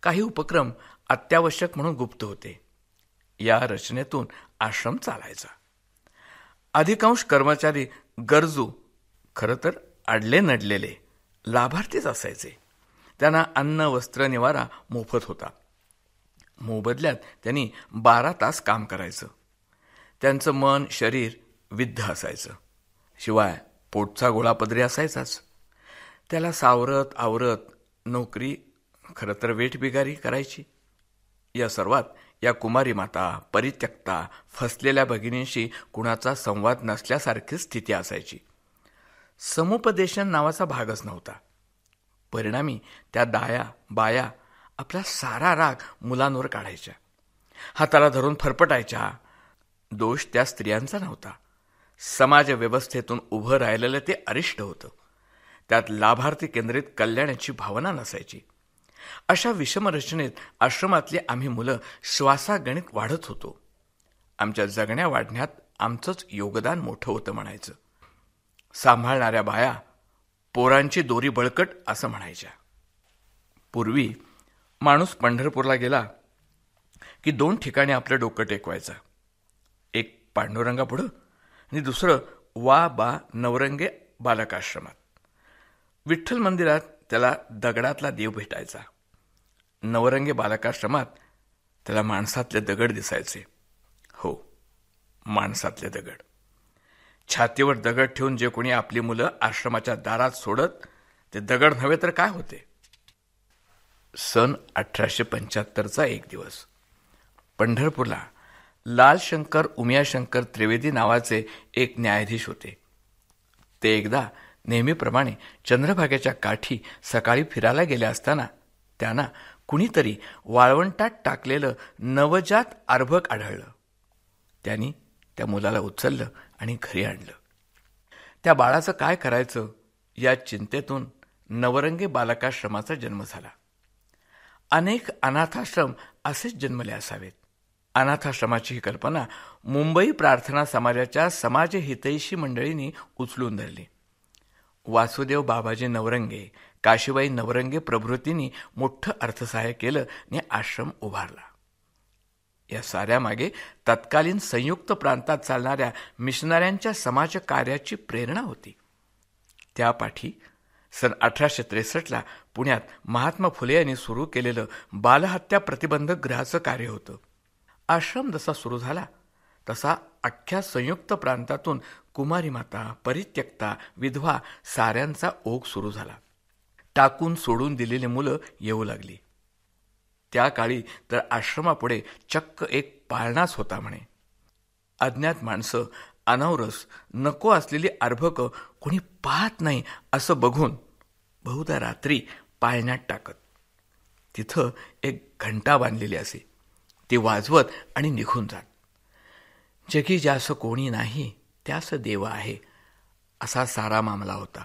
काही उपक्रम अत्यावश्यक म्हणून गुप्त होते. या रचनेतून आश्रम चालायचा. अधिकांश कर्मचारी गरजू, खरं तर अडले नडलेले लाभार्थीच असायचे. त्यांना अन्न, वस्त्र, निवारा मोफत होता. मोबदल्यात त्यांनी 12 तास काम करायचं. त्यांचं मन, शरीर विद्ध असायचं. शिवाय पोटचा गोळापदरी असायचाच. त्याला सावरत आवरत नोकरी खरं तर वेठबिगारी करायची. या सर्वात या कुमारी माता, परित्यक्ता, फसलेल्या भगिनींशी कुणाचा संवाद नसल्यासारखी स्थिती असायची. समुपदेशन नावाचा भागच नव्हता. परिणामी त्या बाया आपला सारा राग मुलांवर काढायच्या, हाताला धरून फरफटायच्या. दोष त्या स्त्रियांचा नव्हता. समाज व्यवस्थेतून उभं राहिलेलं ते अरिष्ट होतं. त्यात लाभार्थी केंद्रित कल्याणाची भावना नसायची. अशा विषम रचनेत आश्रमातली आम्ही मुलं श्वासागणित वाढत होतो. आमच्या जगण्या वाढण्यात आमचंच योगदान मोठं होतं म्हणायचं. सांभाळणाऱ्या बाया पोरांची दोरी बळकट असं म्हणायच्या. पूर्वी माणूस पंढरपूरला गेला की 2 ठिकाणी आपलं डोकं टेकवायचं. एक पांडुरंगापुढं आणि दुसरं वा बा नवरंगे बालकाश्रमात. विठ्ठल मंदिरात त्याला दगडातला देव भेटायचा. नवरंगे बालकाश्रमात त्याला माणसातले दगड दिसायचे. हो, माणसातले दगड. छातीवर दगड ठेवून जे कोणी आपली मुलं आश्रमाच्या दारात सोडत ते दगड नव्हे तर काय होते. सन 1875चा एक दिवस पंढरपूरला लालशंकर उमियाशंकर त्रिवेदी नावाचे एक न्यायाधीश होते. ते एकदा नेहमीप्रमाणे चंद्रभागेच्या काठी सकाळी फिरायला गेले असताना त्यांना कुणीतरी वाळवंटात टाकलेलं नवजात अर्भक आढळलं. त्यांनी त्या मुलाला उचललं आणि घरी आणलं. त्या बाळाचं काय करायचं या चिंतेतून नवरंगे बालकाश्रमाचा जन्म झाला. अनेक अनाथाश्रम असेच जन्मले असावेत. अनाथाश्रमाची ही कल्पना मुंबई प्रार्थना समाजाच्या समाजहितैषी मंडळींनी उचलून धरली. वासुदेव बाबाजी नवरंगे, काशीबाई नवरंगे प्रभृतींनी मोठं अर्थसहाय्य केलं आणि आश्रम उभारला. या साऱ्यामागे तत्कालीन संयुक्त प्रांतात चालणाऱ्या मिशनऱ्यांच्या समाजकार्याची प्रेरणा होती. त्यापाठी सन 1863ला पुण्यात महात्मा फुले यांनी सुरू केलेलं बालहत्या प्रतिबंधक गृहाचं कार्य होतं. आश्रम जसा सुरू झाला तसा अख्ख्या संयुक्त प्रांतातून कुमारी माता, परित्यक्ता, विधवा साऱ्यांचा ओघ सुरू झाला. टाकून सोडून दिलेली मुलं येऊ लागली. त्या काळी तर आश्रमापुढे चक्क एक पाळणाच होता म्हणे. अज्ञात माणसं अनावरस नको असलेली अर्भकं कोणी पाहत नाही असं बघून बहुधा रात्री पाळण्यात टाकत. तिथं एक घंटा बांधलेली असे. ती वाजवत आणि निघून जात. जगी ज्यासं कोणी नाही त्यास देव आहे असा सारा मामला होता.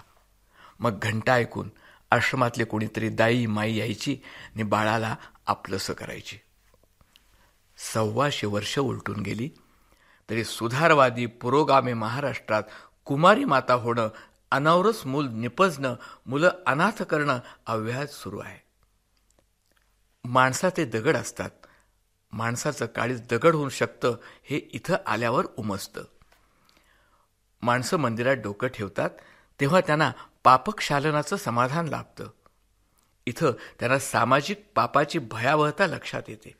मग घंटा ऐकून आश्रमातले कोणीतरी दाई माई यायची आणि बाळाला आपलंसं करायची. 125 वर्ष उलटून गेली तरी सुधारवादी पुरोगामी महाराष्ट्रात कुमारी माता होणं, अनावरस मूल निपजणं, मुलं अनाथ करणं अव्याहत सुरू आहे. माणसाचे दगड असतात. माणसाचं काळीज दगड होऊ शकतं हे इथं आल्यावर उमजतं. माणसं मंदिरात डोकं ठेवतात तेव्हा त्यांना पापक्षालनाचं समाधान लाभतं. इथं त्यांना सामाजिक पापाची भयावहता लक्षात येते.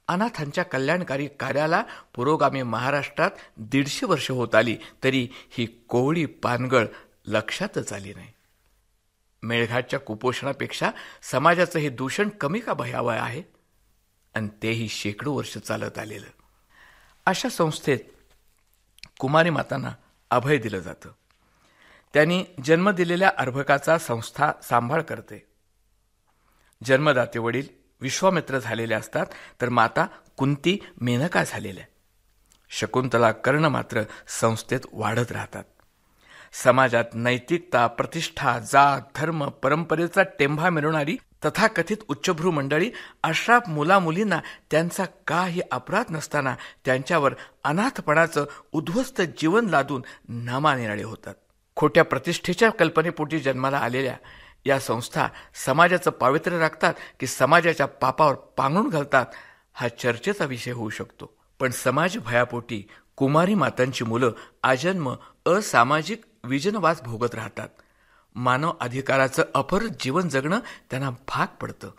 अनाथांच्या कल्याणकारी कार्याला पुरोगामी महाराष्ट्रात 150 वर्ष होत आली तरी ही कोवळी पानगळ लक्षातच आली नाही. मेळघाटच्या कुपोषणापेक्षा समाजाचं हे दूषण कमी का भयावह आहे? आणि तेही शेकडो वर्ष चालत आलेलं. अशा संस्थेत कुमारी मातांना अभय दिलं जातं. त्यांनी जन्म दिलेल्या अर्भकाचा संस्था सांभाळ करते. जन्मदाते वडील विश्वामित्र झालेले असतात तर माता कुंती मेनका झालेल्या. शकुंतला कर्ण मात्र संस्थेत वाढत राहतात. समाजात नैतिकता, प्रतिष्ठा, जात, धर्म, परंपरेचा टेंभा मिळवणारी तथाकथित उच्चभ्रू मंडळी अश्राप मुलामुलींना त्यांचा काही अपराध नसताना त्यांच्यावर अनाथपणाचं उद्ध्वस्त जीवन लादून नामानिराळे होतात. खोट्या प्रतिष्ठेच्या कल्पनेपोटी जन्माला आलेल्या या संस्था समाजाचं पावित्र्य राखतात की समाजाच्या पापावर पांघरून घालतात हा चर्चेचा विषय होऊ शकतो. पण समाज भयापोटी कुमारी मातांची मुलं आजन्म असामाजिक विजनवास भोगत राहतात. मानव अधिकाराचं अपरत जीवन जगणं त्यांना भाग पडतं.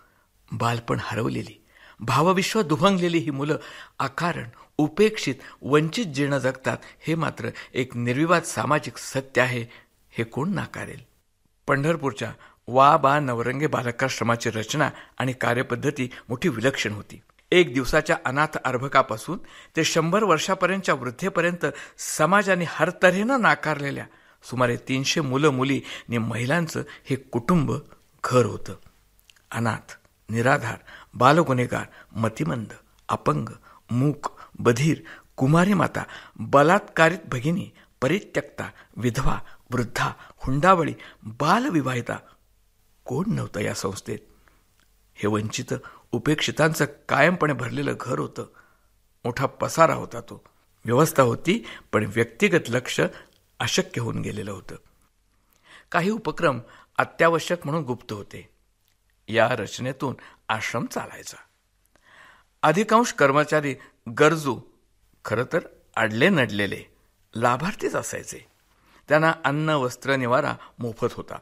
बालपण हरवलेली, भावविश्व दुभंगलेली ही मुलं अकारण, उपेक्षित, वंचित जीर्ण जगतात हे मात्र एक निर्विवाद सामाजिक सत्य आहे, हे कोण नाकारेल. पंढरपूरच्या वा बा नवरंगे बालकाश्रमाची रचना आणि कार्यपद्धती मोठी विलक्षण होती. 1 दिवसाच्या अनाथ अर्भकापासून ते 100 वर्षापर्यंतच्या वृद्धेपर्यंत समाजाने हर तऱ्हेनं नाकारलेल्या सुमारे 300 मुलं मुली आणि महिलांचं हे कुटुंब घर होतं. अनाथ, निराधार, बालगुन्हेगार, मतिमंद, अपंग, मूक, बधीर, कुमारी माता, बलात्कारित भगिनी, परित्यक्ता, विधवा, वृद्धा, हुंडाबळी, बालविवाहिता कोण नव्हतं या संस्थेत. हे वंचित उपेक्षितांचं कायमपणे भरलेलं घर होतं. मोठा पसारा होता तो. व्यवस्था होती, पण व्यक्तिगत लक्ष अशक्य होऊन गेलेलं होतं. काही उपक्रम अत्यावश्यक म्हणून गुप्त होते. या रचनेतून आश्रम चालायचा. अधिकांश कर्मचारी गरजू, खरं तर अडले नडलेले लाभार्थीच असायचे. त्यांना अन्न, वस्त्र, निवारा मोफत होता.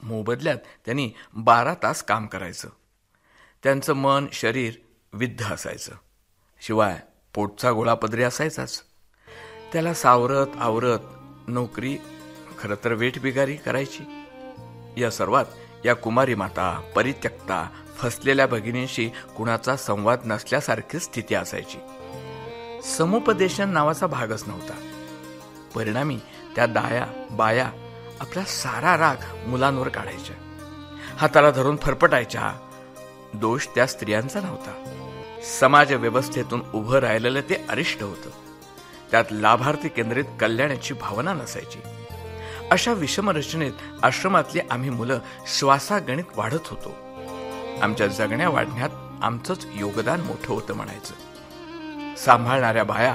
मोबदल्यात त्यांनी 12 तास काम करायचं. त्यांचं मन, शरीर विद्ध असायचं. शिवाय पोटचा गोळा पदरी असायचाच. त्याला सावरत आवरत नोकरी खरं तर वेठबिगारी करायची. या सर्वात या कुमारी माता, परित्यक्ता, फसलेल्या भगिनींशी कुणाचा संवाद नसल्यासारखी स्थिती असायची. समुपदेशन नावाचा भागच नव्हता. परिणामी त्या दाया बाया आपला सारा राग मुलांवर काढायच्या, हाताला धरून फरफटायच्या. दोष त्या स्त्रियांचा नव्हता. समाज व्यवस्थेतून उभं राहिलेलं ते अरिष्ट होतं. त्यात लाभार्थी केंद्रित कल्याणाची भावना नसायची. अशा विषम रचनेत आश्रमातली आम्ही मुलं श्वासागणित वाढत होतो. आमच्या जगण्या वाढण्यात आमचंच योगदान मोठं होतं म्हणायचं. सांभाळणाऱ्या बाया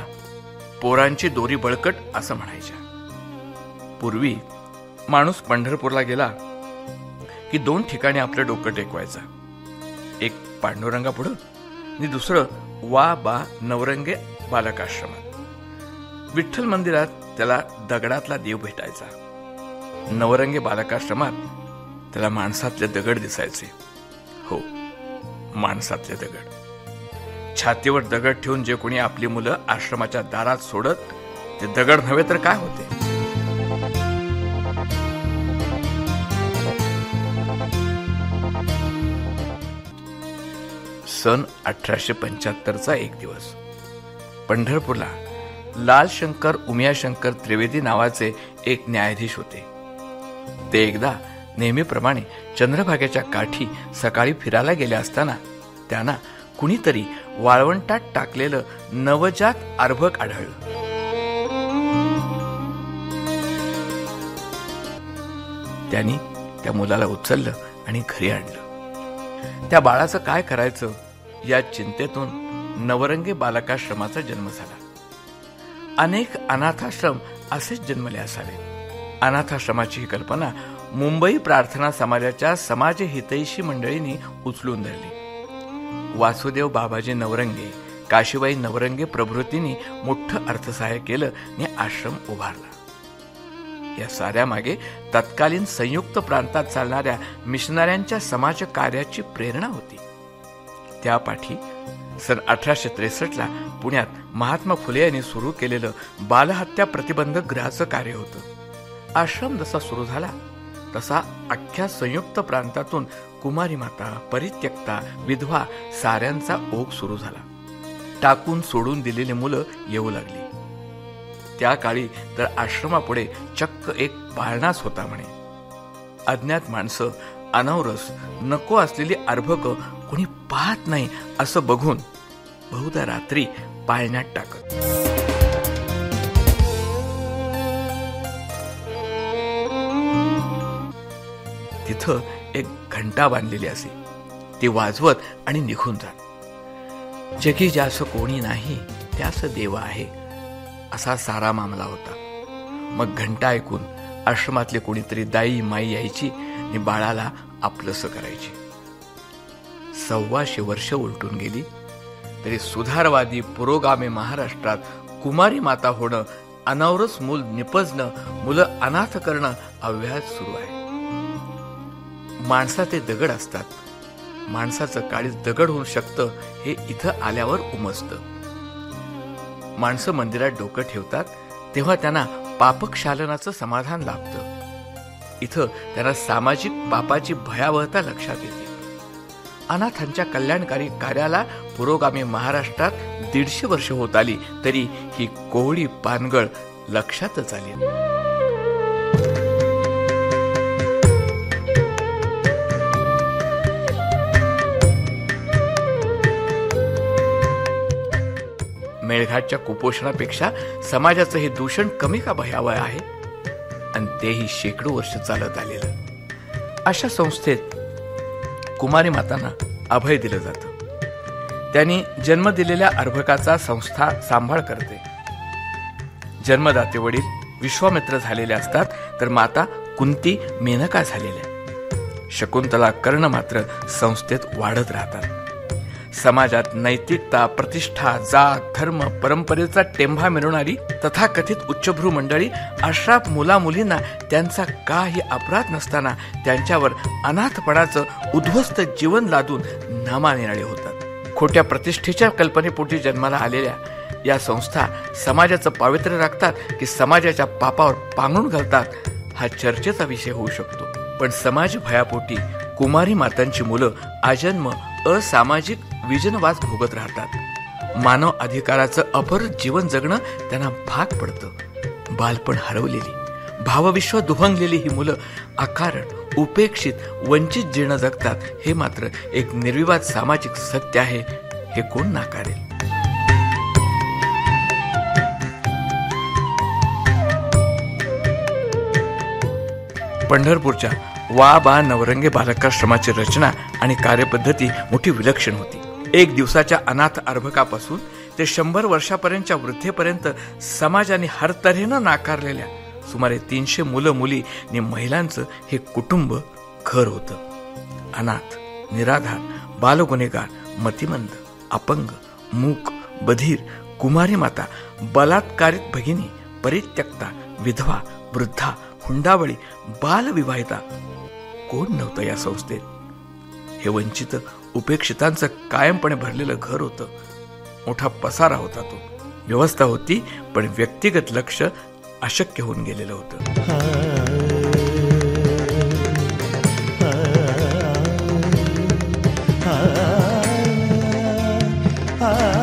पोरांची दोरी बळकट असं म्हणायच्या. पूर्वी माणूस पंढरपूरला गेला की 2 ठिकाणी आपलं डोकं टेकवायचा. एक पांडुरंगापुढं आणि दुसरं वा बा नवरंगे बालकाश्रमात. विठ्ठल मंदिरात त्याला दगडातला देव भेटायचा. नवरंगे बालकाश्रमात त्याला माणसातले दगड दिसायचे. हो, माणसातले दगड. छातीवर दगड ठेवून जे कोणी आपली मुलं आश्रमाच्या दारात सोडत ते दगड नव्हे तर काय होते. सन 1875चा एक दिवस पंढरपूरला लालशंकर उमियाशंकर त्रिवेदी नावाचे एक न्यायाधीश होते. ते एकदा नेहमीप्रमाणे चंद्रभागेच्या काठी सकाळी फिरायला गेले असताना त्यांना कुणीतरी वाळवंटात टाकलेलं नवजात अर्भक आढळलं. त्यांनी त्या मुलाला उचललं आणि घरी आणलं. त्या बाळाचं काय करायचं या चिंतेतून नवरंगे बालकाश्रमाचा जन्म झाला. अनेक अनाथाश्रम असेच जन्मले असावे. अनाथाश्रमाची ही कल्पना मुंबई प्रार्थना समाजाच्या समाजहितैषी मंडळींनी उचलून धरली. वासुदेव बाबाजी नवरंगे, काशीबाई नवरंगे प्रभृतींनी मोठं अर्थसहाय्य केलं आणि आश्रम उभारला. या साऱ्या मागे तत्कालीन संयुक्त प्रांतात चालणाऱ्या मिशनऱ्यांच्या समाज कार्याची प्रेरणा होती. त्या पाठी सन 1863ला पुण्यात महात्मा फुले यांनी सुरू केलेलं बालहत्या प्रतिबंधक गृहाचं कार्य होतं. आश्रम जसा सुरू झाला तसा अख्ख्या संयुक्त प्रांतातून कुमारी माता, परित्यक्ता, विधवा साऱ्यांचा ओघ सुरू झाला. टाकून सोडून दिलेली मुलं येऊ लागली. त्या काळी तर आश्रमापुढे चक्क एक पाळणाच होता म्हणे. अज्ञात माणसं, अनवरस, नको असलेली अर्भक कोणी पाहत नाही असं बघून बहुधा रात्री पाळण्यात टाकत. तिथं एक घंटा बांधलेली असे. ती वाजवत आणि निघून जात. जगी ज्यास कोणी नाही त्यास देव आहे असा सारा मामला होता. मग घंटा ऐकून आश्रमातले कोणीतरी दाई माई यायची आणि बाळाला आपलंसं करायची. 125 वर्ष उलटून गेली तरी सुधारवादी पुरोगामी महाराष्ट्रात कुमारी माता होणं, अनावरच मूल निपजणं, मुलं अनाथ करणं अव्याहत सुरू आहे. माणसाचे दगड असतात, माणसाचं काळीज दगड होऊ शकतं हे इथं आल्यावर उमजतं. माणसं मंदिरात डोकं ठेवतात तेव्हा त्यांना पापक्षालनाचं समाधान लाभतं. इथं त्यांना सामाजिक पापाची भयावहता लक्षात येते. अनाथांच्या कल्याणकारी कार्याला पुरोगामी महाराष्ट्रात 150 वर्ष होत आली तरी ही कोवळी पानगळ लक्षातच आली. मेळघाटच्या कुपोषणापेक्षा समाजाचं हे दूषण कमी का भयावह आहे, आणि तेही शेकडो वर्ष चालत आलेलं. अशा संस्थेत कुमारी मातांना अभय दिलं जातं. त्यांनी जन्म दिलेल्या अर्भकाचा संस्था सांभाळ करते. जन्मदाते वडील विश्वामित्र झालेले असतात तर माता कुंती मेनका झालेल्या. शकुंतला कर्ण मात्र संस्थेत वाढत राहतात. समाजात नैतिकता, प्रतिष्ठा, जात, धर्म, परंपरेचा टेंभा मिळवणारी तथाकथित उच्चभ्रू मंडळी अशा मुलामुलींना त्यांचा काही अपराध नसताना त्यांच्यावर अनाथपणाचं उद्ध्वस्त जीवन लादून नामानिराळे होतात. खोट्या प्रतिष्ठेच्या कल्पनेपोटी जन्माला आलेल्या या संस्था समाजाचं पावित्र्य राखतात की समाजाच्या पापावर पांघरून घालतात हा चर्चेचा विषय होऊ शकतो. पण समाज भयापोटी कुमारी मातांची मुलं आजन्म असामाजिक विजनवास भोगत राहतात. मानव अधिकाराचं अपरत जीवन जगणं त्यांना भाग पडतं. बालपण हरवलेली, भावविश्व दुभंगलेली ही मुलं अकारण, उपेक्षित, वंचित जीर्ण जगतात हे मात्र एक निर्विवाद सामाजिक सत्य आहे. हे कोण नाकारेल? पंढरपूरच्या वा बा नवरंगे बालकाश्रमाची रचना आणि कार्यपद्धती मोठी विलक्षण होती. 1 दिवसाच्या अनाथ अर्भकापासून ते 100 वर्षापर्यंतच्या वृद्धेपर्यंत समाजाने हर तऱ्हेनं नाकारलेल्या सुमारे 300 मुलं मुली आणि महिलांचं हे कुटुंब घर होतं. अनाथ, निराधार, बालगुन्हेगार, मतिमंद, अपंग, मूक, बधीर, कुमारी माता, बलात्कारित भगिनी, परित्यक्ता, विधवा, वृद्धा, हुंडावळी, बालविवाहिता कोण नव्हतं या संस्थेत. हे वंचित उपेक्षितांचं कायमपणे भरलेलं घर होतं. मोठा पसारा होता तो. व्यवस्था होती पण व्यक्तिगत लक्ष अशक्य होऊन गेलेलं होतं. ah